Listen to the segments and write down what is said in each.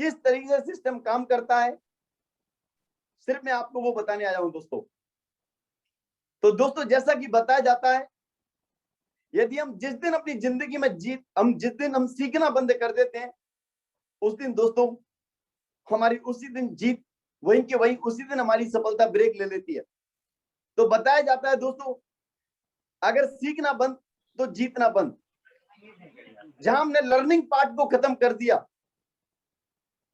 किस तरीके से सिस्टम काम करता है, सिर्फ मैं आपको वो बताने आया हूं दोस्तों। तो दोस्तों जैसा कि बताया जाता है, यदि हम जिस दिन अपनी जिंदगी में जिस दिन हम सीखना बंद कर देते हैं, उस दिन दोस्तों हमारी उसी दिन जीत वहीं के वहीं, उसी दिन हमारी सफलता ब्रेक ले लेती है। तो बताया जाता है दोस्तों, अगर सीखना बंद तो जीतना बंद। जहां हमने लर्निंग पार्ट को खत्म कर दिया,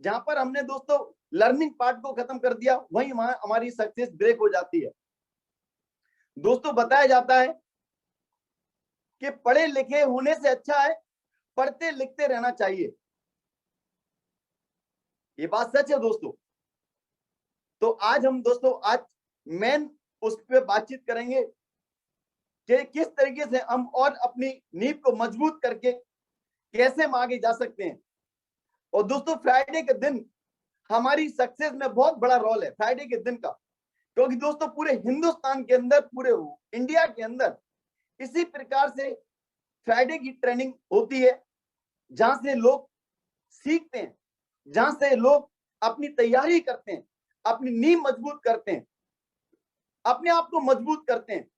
जहां पर हमने दोस्तों लर्निंग पार्ट को खत्म कर दिया, वहीं हमारी सक्सेस ब्रेक हो जाती है। दोस्तों बताया जाता है कि पढ़े लिखे होने से अच्छा है पढ़ते लिखते रहना चाहिए। ये बात सच है दोस्तों। तो आज हम दोस्तों आज मेन उस पर बातचीत करेंगे कि किस तरीके से हम और अपनी नींव को मजबूत करके कैसे हम आगे जा सकते हैं। और दोस्तों फ्राइडे के दिन हमारी सक्सेस में बहुत बड़ा रोल है फ्राइडे के दिन का, क्योंकि दोस्तों पूरे हिंदुस्तान के अंदर, पूरे इंडिया के अंदर इसी प्रकार से फ्राइडे की ट्रेनिंग होती है, जहां से लोग सीखते हैं, जहां से लोग अपनी तैयारी करते हैं, अपनी नींव मजबूत करते हैं, अपने आप को मजबूत करते हैं,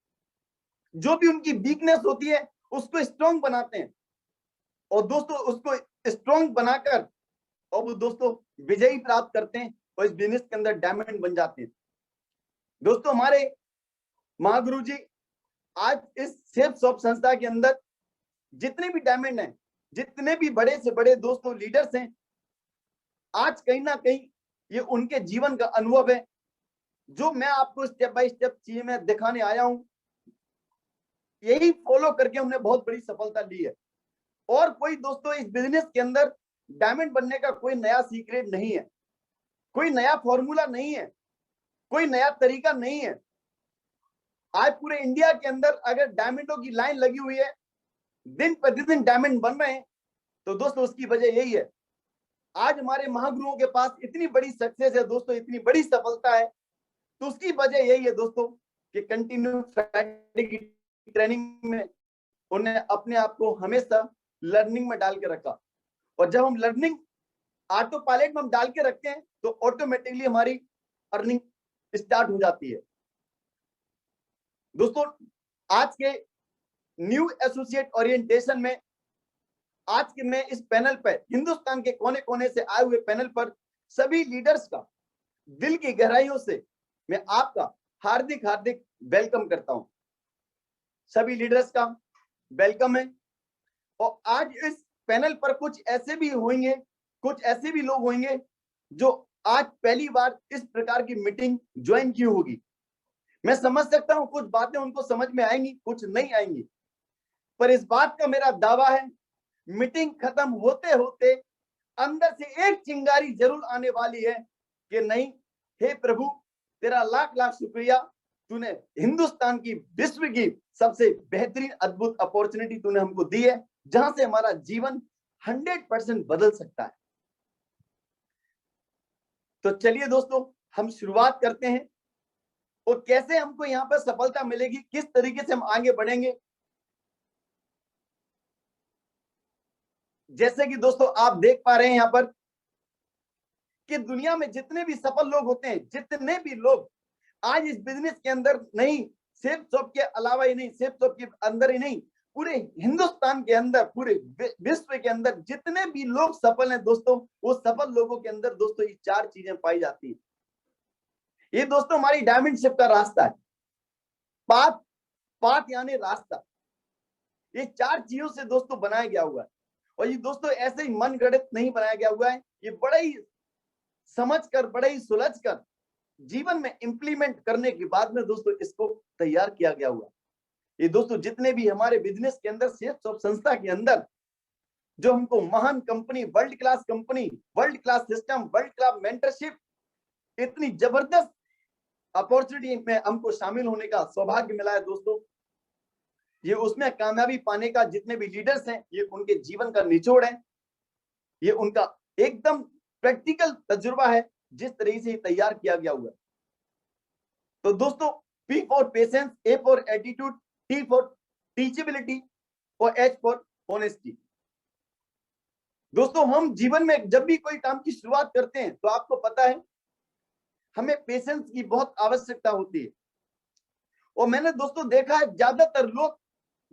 जो भी उनकी वीकनेस होती है उसको स्ट्रॉन्ग बनाते हैं, और दोस्तों उसको स्ट्रॉन्ग बनाकर और वो दोस्तों विजयी प्राप्त करते हैं और इस बिजनेस के अंदर डायमंड बन जाते हैं। दोस्तों हमारे महागुरु जी आज इस सेफ शॉप संस्था के अंदर जितने भी डायमंड हैं, जितने भी बड़े से बड़े दोस्तों लीडर्स हैं, आज कहीं ना कहीं ये उनके जीवन का अनुभव है, जो मैं आपको स्टेप बाय स्टेप चीजें मैं दिखाने आया हूं। यही फॉलो करके हमने बहुत बड़ी सफलता ली है। और कोई दोस्तों इस बिजनेस के अंदर डायमंड बनने का कोई नया सीक्रेट नहीं है, कोई नया फॉर्मूला नहीं है, कोई नया तरीका नहीं है। आज पूरे इंडिया के अंदर अगर डायमंडों की लाइन लगी हुई है, दिन प्रतिदिन डायमंड बन रहे हैं, तो दोस्तों उसकी वजह यही है। आज हमारे महागुरुओं के पास इतनी बड़ी सक्सेस है दोस्तों, इतनी बड़ी सफलता है, तो उसकी वजह यही है दोस्तों कि कंटिन्यू फ्राइडे की ट्रेनिंग में उन्हें अपने आप को हमेशा लर्निंग में डाल के रखा। और जब हम लर्निंग ऑटो पायलट में हम डाल के रखते हैं, तो ऑटोमेटिकली हमारी अर्निंग स्टार्ट हो जाती है। दोस्तों आज के न्यू एसोसिएट ओरिएंटेशन में आज के मैं इस पैनल पर, हिंदुस्तान के कोने कोने से आए हुए पैनल पर सभी लीडर्स का दिल की गहराइयों से मैं आपका हार्दिक हार्दिक वेलकम करता हूं। सभी लीडर्स का वेलकम है। और आज इस पैनल पर कुछ ऐसे भी होंगे, कुछ ऐसे भी लोग होंगे जो आज पहली बार इस प्रकार की मीटिंग ज्वाइन की होगी। मैं समझ सकता हूं कुछ बातें उनको समझ में आएंगी, कुछ नहीं आएंगी, पर इस बात का मेरा दावा है, मीटिंग खत्म होते होते अंदर से एक चिंगारी जरूर आने वाली है कि नहीं, हे प्रभु तेरा लाख लाख शुक्रिया, तूने हिंदुस्तान की, विश्व की सबसे बेहतरीन अद्भुत अपॉर्चुनिटी तूने हमको दी है, जहां से हमारा जीवन 100% बदल सकता है। तो चलिए दोस्तों हम शुरुआत करते हैं, और कैसे हमको यहाँ पर सफलता मिलेगी, किस तरीके से हम आगे बढ़ेंगे। जैसे कि दोस्तों आप देख पा रहे हैं यहाँ पर कि दुनिया में जितने भी सफल लोग होते हैं, जितने भी लोग आज इस बिजनेस के अंदर नहीं, सिर्फ शॉप के अलावा ही नहीं, सिर्फ शॉप के अंदर ही नहीं, पूरे हिंदुस्तान के अंदर, पूरे विश्व के अंदर जितने भी लोग सफल हैं दोस्तों, वो सफल लोगों के अंदर दोस्तों ये चार चीजें पाई जाती हैं। ये दोस्तों हमारी डायमंडशिप का रास्ता है। पाथ, पाथ यानी रास्ता, ये चार चीजों से दोस्तों बनाया गया हुआ है। और ये दोस्तों ऐसे ही मन गढ़ंत नहीं बनाया गया हुआ है, ये बड़ा ही समझकर, बड़ा ही सुलझ कर जीवन में इंप्लीमेंट करने के बाद में दोस्तों इसको तैयार किया गया हुआ। ये दोस्तों जितने भी हमारे बिजनेस के अंदर, सेफ शॉप संस्था के अंदर जो हमको महान company, world class company, world class system, world class mentorship, इतनी जबरदस्त अपॉर्चुनिटी में हमको शामिल होने का सौभाग्य मिला है दोस्तों, ये उसमें कामयाबी पाने का जितने भी लीडर्स हैं, ये उनके जीवन का निचोड़ है, ये उनका एकदम प्रैक्टिकल तजुर्बा है, जिस तरीके से तैयार किया गया हुआ है। तो दोस्तों P for patience, A for attitude, T for teachability और H फॉर ऑनेस्टी। दोस्तों हम जीवन में जब भी कोई काम की शुरुआत करते हैं तो आपको पता है हमें पेशेंस की बहुत आवश्यकता होती है। और मैंने दोस्तों देखा है ज्यादातर लोग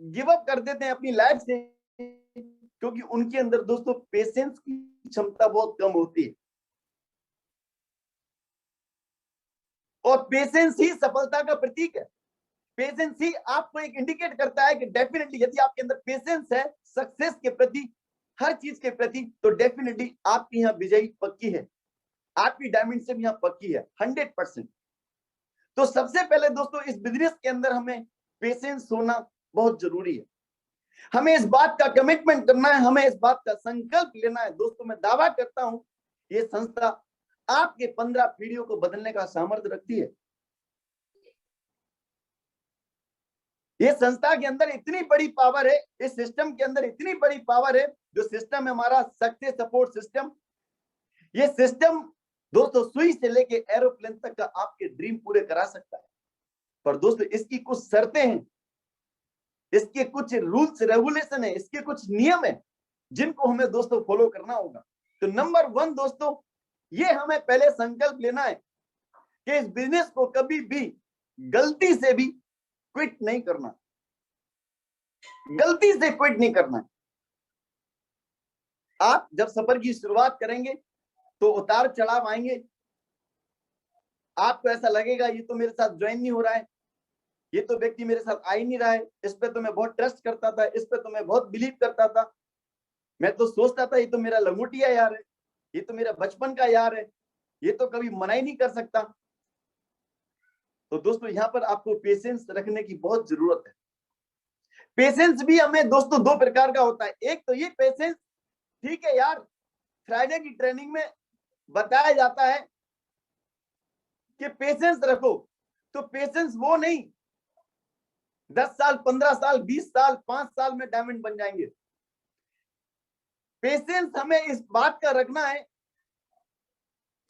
गिव अप कर देते हैं अपनी लाइफ से, क्योंकि उनके अंदर दोस्तों पेशेंस की क्षमता बहुत कम होती है। और पेशेंस ही सफलता का प्रतीक है। पेशेंस ही आपको एक इंडिकेट करता है कि डेफिनेटली यदि आपके अंदर पेशेंस है सक्सेस के प्रति, हर चीज के प्रति, तो डेफिनेटली आपकी यहाँ विजयी पक्की है, आपकी डायमेंशन यहाँ पक्की है 100%। तो सबसे पहले दोस्तों इस बिजनेस के अंदर हमें पेशेंस होना बहुत जरूरी है। हमें इस बात का कमिटमेंट करना है, हमें इस बात का संकल्प लेना है। दोस्तों मैं दावा करता हूं ये संस्था आपके 15 पीढ़ियों को बदलने का सामर्थ्य रखती है। ये संस्था के अंदर इतनी बड़ी पावर है, इस सिस्टम के अंदर इतनी बड़ी पावर है। जो सिस्टम है हमारा सक्सेस सपोर्ट सिस्टम, ये सिस्टम दोस्तों सुई से लेके एरोप्लेन तक का आपके ड्रीम पूरे करा सकता है। पर दोस्तों इसकी कुछ शर्तें हैं, इसके कुछ रूल्स रेगुलेशन है, इसके कुछ नियम है जिनको हमें दोस्तों फॉलो करना होगा। तो नंबर 1 दोस्तों ये हमें पहले संकल्प लेना है कि इस बिजनेस को कभी भी गलती से भी क्विट नहीं करना, गलती से क्विट नहीं करना। आप जब सफर की शुरुआत करेंगे तो उतार चढ़ाव आएंगे, आपको ऐसा लगेगा ये तो मेरे साथ ज्वाइन नहीं हो रहा है, ये तो व्यक्ति मेरे साथ आ ही नहीं रहा है, इस पे तो मैं बहुत ट्रस्ट करता था, इस पे तो मैं बहुत बिलीव करता था, मैं तो सोचता था ये तो मेरा लंगोटिया यार है, ये तो मेरा बचपन का यार है, ये तो कभी मना ही नहीं कर सकता। तो दोस्तों यहाँ पर आपको पेशेंस रखने की बहुत जरूरत है। पेशेंस भी हमें दोस्तों 2 प्रकार का होता है। एक तो ये पेशेंस, ठीक है यार, फ्राइडे की ट्रेनिंग में बताया जाता है कि पेशेंस रखो, तो पेशेंस वो नहीं 10 साल 15 साल 20 साल 5 साल में डायमंड बन जाएंगे। पेशेंस हमें इस बात का रखना है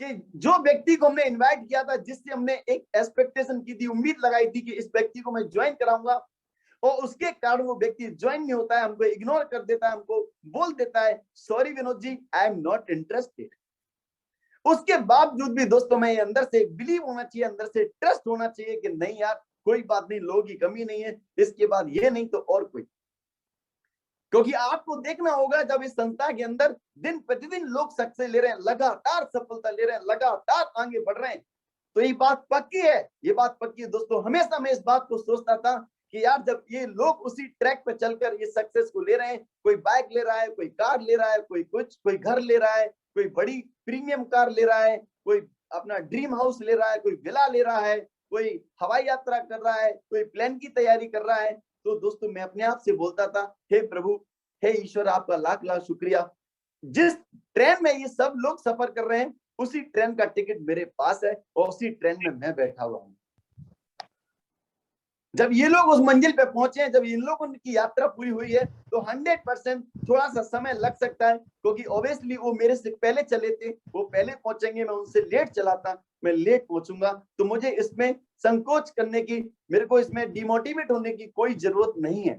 कि जो व्यक्ति को हमने इनवाइट किया था, जिससे हमने एक एक्सपेक्टेशन की थी, उम्मीद लगाई थी कि इस व्यक्ति को मैं ज्वाइन कराऊंगा, और उसके कारण वो व्यक्ति ज्वाइन नहीं होता है, हमको इग्नोर कर देता है, हमको बोल देता है sorry Vinod ji I am not interested. उसके बावजूद भी दोस्तों मैं अंदर से बिलीव होना चाहिए, अंदर से ट्रस्ट होना चाहिए कि नहीं यार कोई बात नहीं, लोगों की कमी नहीं है, इसके बाद ये नहीं तो और कोई। क्योंकि आपको देखना होगा जब इस संस्था के अंदर दिन प्रतिदिन लोग सक्सेस ले रहे हैं, लगातार सफलता ले रहे हैं, लगातार आगे बढ़ रहे हैं, तो ये बात पक्की है, ये बात पक्की है दोस्तों। हमेशा मैं इस बात को सोचता था कि यार जब ये लोग उसी ट्रैक पे चलकर ये सक्सेस को ले रहे हैं, कोई बाइक ले रहा है, कोई कार ले रहा है, कोई कुछ, कोई घर ले रहा है, कोई बड़ी प्रीमियम कार ले रहा है, कोई अपना ड्रीम हाउस ले रहा है, कोई विला ले रहा है, कोई हवाई यात्रा कर रहा है, कोई प्लेन की तैयारी कर रहा है, तो दोस्तों मैं अपने आप से बोलता था हे प्रभु, हे ईश्वर, आपका लाख लाख शुक्रिया, जिस ट्रेन में ये सब लोग सफर कर रहे हैं उसी ट्रेन का टिकट मेरे पास है और उसी ट्रेन में मैं बैठा हुआ हूं। जब ये लोग उस मंजिल पे पहुंचे हैं, जब इन लोगों की यात्रा पूरी हुई है, तो 100% थोड़ा सा समय लग सकता है, क्योंकि ऑब्वियसली वो मेरे से पहले चले थे, वो पहले पहुंचेंगे, मैं उनसे लेट चला था, मैं लेट पहुंचूंगा, तो मुझे इसमें संकोच करने की, मेरे को इसमें डिमोटिवेट होने की कोई जरूरत नहीं है।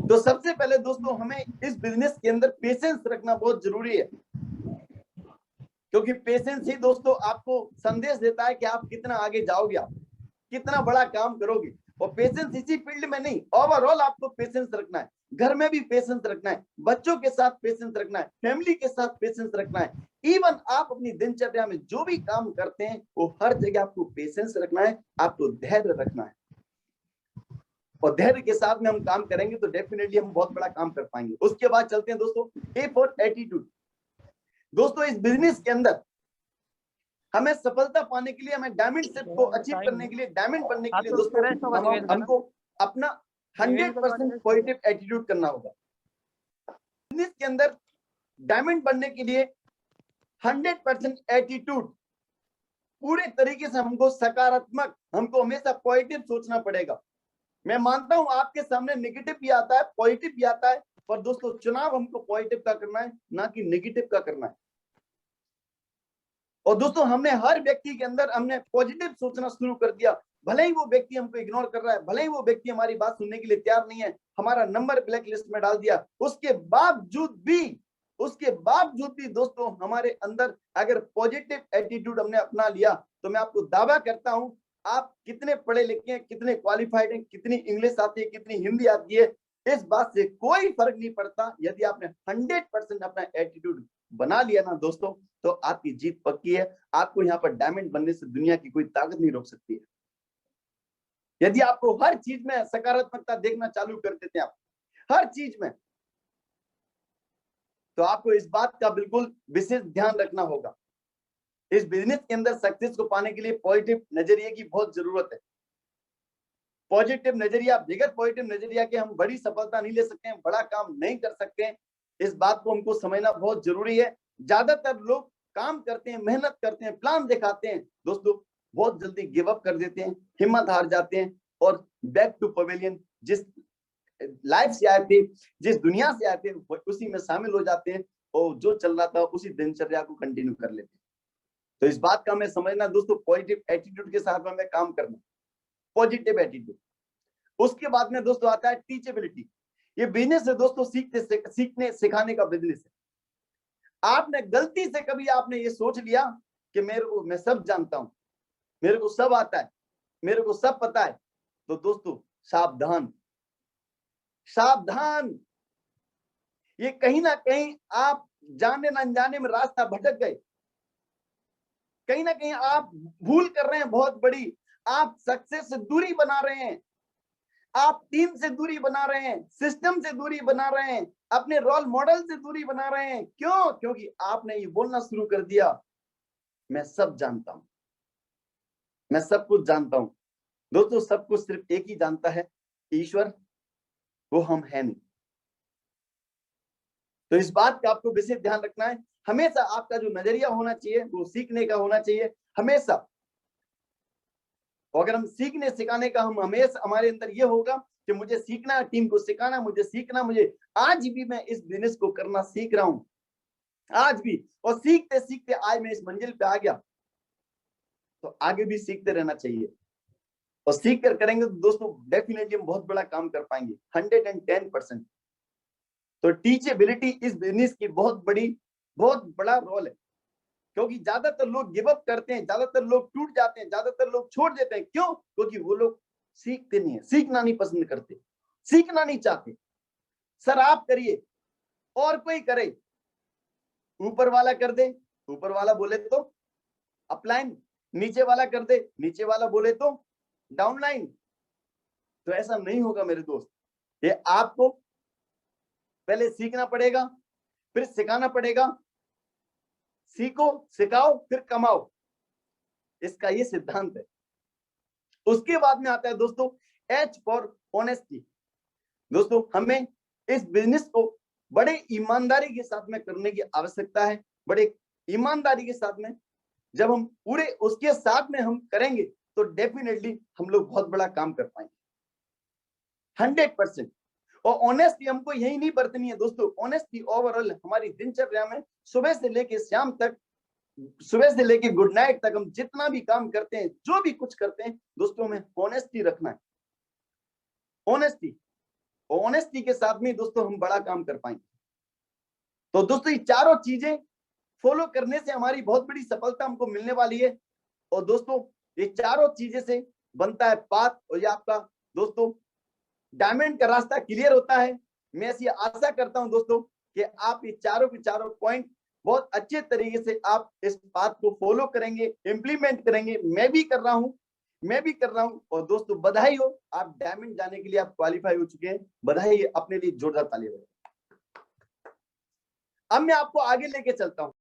तो सबसे पहले दोस्तों हमें इस बिजनेस के अंदर पेशेंस रखना बहुत जरूरी है, क्योंकि पेशेंस ही दोस्तों आपको संदेश देता है कि आप कितना आगे जाओगे, आप कितना बड़ा काम करोगे। और पेशेंस इसी फील्ड में नहीं, ओवरऑल आपको पेशेंस रखना है, घर में भी पेशेंस रखना है, बच्चों के साथ पेशेंस रखना है, फैमिली के साथ पेशेंस रखना है, इवन आप अपनी दिनचर्या में जो भी काम करते हैं वो हर जगह आपको पेशेंस रखना है, आपको धैर्य रखना है। और धैर्य के साथ में हम काम करेंगे तो डेफिनेटली हम बहुत बड़ा काम कर पाएंगे। उसके बाद चलते हैं दोस्तों ए फॉर एटीट्यूड। दोस्तों इस बिजनेस के अंदर हमें सफलता पाने के लिए, हमें डायमंड शेप को अचीव करने के लिए, डायमंड बनने के लिए दोस्तों हमको अपना 100% पॉजिटिव एटीट्यूड करना होगा। बिजनेस के अंदर डायमंड बनने के लिए 100% एटीट्यूड, पूरे तरीके से हमको सकारात्मक, हमको हमेशा पॉजिटिव सोचना पड़ेगा। मैं मानता हूं आपके सामने नेगेटिव भी आता है, पॉजिटिव भी आता है, पर दोस्तों चुनाव हमको पॉजिटिव का करना है, ना कि नेगेटिव का करना है। और दोस्तों हमने हर व्यक्ति के अंदर हमने पॉजिटिव सोचना शुरू कर दिया भले ही वो व्यक्ति हमको इग्नोर कर रहा है, भले ही वो व्यक्ति हमारी बात सुनने के लिए तैयार नहीं है, हमारा नंबर ब्लैक लिस्ट में डाल दिया, उसके बावजूद भी दोस्तों हमारे अंदर अगर पॉजिटिव एटीट्यूड हमने अपना लिया, तो मैं आपको दावा करता हूं, आप कितने पढ़े लिखे हैं, कितने क्वालिफाइड हैं, कितनी इंग्लिश आती है, कितनी हिंदी आती है, इस बात से कोई फर्क नहीं पड़ता। यदि आपने 100% अपना एटीट्यूड बना लिया ना दोस्तों, तो आपकी जीत पक्की है। आपको यहाँ पर डायमंड बनने से दुनिया की कोई ताकत नहीं रोक सकती है। यदि आपको हर चीज में सकारात्मकता देखना चालू कर देते हैं, आप हर चीज में, तो आपको इस बात का बिल्कुल विशेष ध्यान रखना होगा। इस बिजनेस के अंदर सक्सेस को पाने के लिए पॉजिटिव नजरिए की बहुत जरूरत है। पॉजिटिव नजरिया, बगैर पॉजिटिव नजरिया के हम बड़ी सफलता नहीं ले सकते हैं, बड़ा काम नहीं कर सकते हैं। इस बात को हमको समझना बहुत जरूरी है। ज्यादातर लोग काम करते हैं, मेहनत करते हैं, प्लान दिखाते हैं दोस्तों, बहुत जल्दी गिव अप कर देते हैं, हिम्मत हार जाते हैं और बैक टू पवेलियन, जिस लाइफ से आए थे, जिस दुनिया से आए थे, उसी में शामिल हो जाते हैं और जो चल रहा था उसी दिनचर्या को कंटिन्यू कर लेते हैं। तो इस बात का हमें समझना दोस्तों, पॉजिटिव एटीट्यूड के साथ हमें काम करना, पॉजिटिव एटीट्यूड। उसके बाद में दोस्तों आता है टीचेबिलिटी। ये बिजनेस है दोस्तों, सीखने सिखाने का बिजनेस है। आपने गलती से कभी आपने ये सोच लिया कि मैं सब जानता हूं, मेरे को सब आता है, मेरे को सब पता है, तो दोस्तों सावधान, सावधान। ये कहीं ना कहीं आप जाने न अनजाने में रास्ता भटक गए, कहीं ना कहीं आप भूल कर रहे हैं बहुत बड़ी। आप सक्सेस से दूरी बना रहे हैं, आप टीम से दूरी बना रहे हैं, सिस्टम से दूरी बना रहे हैं, अपने रोल मॉडल से दूरी बना रहे हैं। क्यों? क्योंकि आपने ये बोलना शुरू कर दिया, मैं सब जानता हूं, मैं सब कुछ जानता हूं। दोस्तों सब कुछ सिर्फ एक ही जानता है, ईश्वर, वो हम है नहीं। तो इस बात का आपको विशेष ध्यान रखना है। हमेशा आपका जो नजरिया होना चाहिए वो सीखने का होना चाहिए, हमेशा। अगर हम सीखने सिखाने का हम हमेशा हमारे अंदर ये होगा कि मुझे सीखना, टीम को सिखाना, मुझे सीखना, मुझे आज भी मैं इस बिजनेस को करना सीख रहा हूं, आज भी, और सीखते सीखते आज मैं इस मंजिल पे आ गया, तो आगे भी सीखते रहना चाहिए। और सीख कर करेंगे तो दोस्तों डेफिनेटली हम बहुत बड़ा काम कर पाएंगे, 110%। तो टीचेबिलिटी इस बिजनेस की बहुत बड़ा रोल है। क्योंकि ज्यादातर लोग गिव अप करते हैं, ज्यादातर लोग टूट जाते हैं, ज्यादातर लोग छोड़ देते हैं। क्यों? क्योंकि वो लोग सीखते नहीं है, सीखना नहीं पसंद करते, सीखना नहीं चाहते। सर आप करिए, और कोई करे, ऊपर वाला कर दे, ऊपर वाला बोले तो अपलाइन, नीचे वाला कर दे, नीचे वाला बोले तो डाउनलाइन। तो ऐसा नहीं होगा मेरे दोस्त। ये आपको पहले सीखना पड़ेगा, फिर सिखाना पड़ेगा। सीखो, सिखाओ, फिर कमाओ, इसका ये सिद्धांत है। उसके बाद में आता है दोस्तों एच फॉर ऑनेस्टी। दोस्तों हमें इस बिजनेस को बड़े ईमानदारी के साथ में करने की आवश्यकता है। बड़े ईमानदारी के साथ में जब हम पूरे उसके साथ में हम करेंगे, तो डेफिनेटली हम लोग बहुत बड़ा काम कर पाएंगे, 100%। और ऑनेस्टी हमको यही नहीं बरतनी है दोस्तों, ऑनेस्टी ओवरऑल हमारी दिनचर्या में सुबह से लेके शाम तक, सुबह से लेके गुड नाइट तक हम जितना भी काम करते हैं, जो भी कुछ करते हैं दोस्तों, में ऑनेस्टी रखना है, ऑनेस्टी। और ऑनेस्टी के साथ में दोस्तों हम बड़ा काम कर पाएंगे। तो दोस्तों ये चारों चीजें फॉलो करने से हमारी बहुत बड़ी सफलता हमको मिलने वाली है। और दोस्तों ये चारों चीजें से बनता है पाथ, और ये आपका दोस्तों डायमंड का रास्ता क्लियर होता है। मैं ऐसी आशा करता हूं दोस्तों कि आप ये चारों के चारों पॉइंट बहुत अच्छे तरीके से आप इस बात को फॉलो करेंगे, इंप्लीमेंट करेंगे। मैं भी कर रहा हूं। और दोस्तों बधाई हो, आप डायमंड जाने के लिए आप क्वालिफाई हो चुके हैं। बधाई, अपने लिए जोरदार ताली बजाएं। अब मैं आपको आगे लेके चलता हूं।